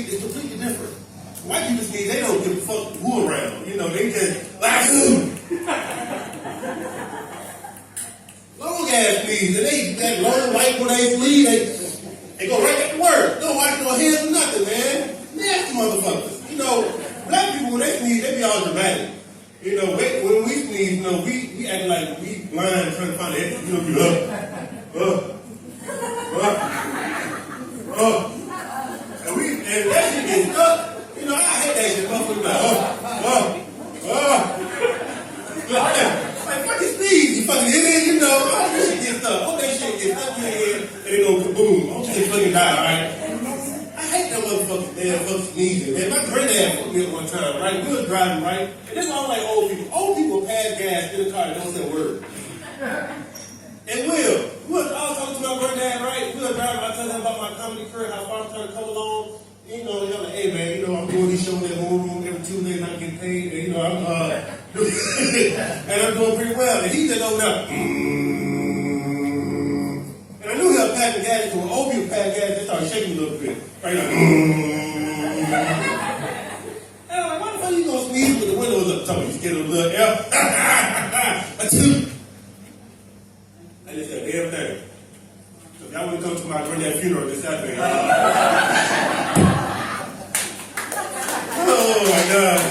is completely different. White people sneeze, they don't give a fuck who around. You know, they just like long ass sneeze, and they that long white when they sneeze, they go right back to work. No wipe no hands or nothing, man. Nasty motherfuckers. You know, black people when they sneeze, they be all dramatic. You know, when we sneeze, you know, we act like we blind trying to find the exit. You know, and that shit gets stuck. You know, I hate that shit. Motherfuckers like fucking sneeze, you fucking idiot. You know, all that shit gets stuck. All that shit gets stuck in your head, and it go kaboom. All shit fucking die, right? I hate that motherfucking damn fucking sneezing, man. My granddad put me at one time, right? We was driving, right? And that's why I don't like old people. Old people pass gas in the car and don't say a word. And I was talking to my granddad, right? We were driving, I told him about my comedy career, how far I'm trying to come along. You know, you're like, hey man, you know, I'm doing these shows in the room every Tuesday and I'm getting paid, and you know, I'm and I'm doing pretty well. And he said, oh no. And I knew he was passing gas, so when old people pass gas, they started shaking a little bit. Right like, and I'm like, why the fuck you gonna sneeze with the windows up? So he's getting a little air. I just said damn thing. So if y'all want to come to my granddad's funeral this Saturday, oh my God.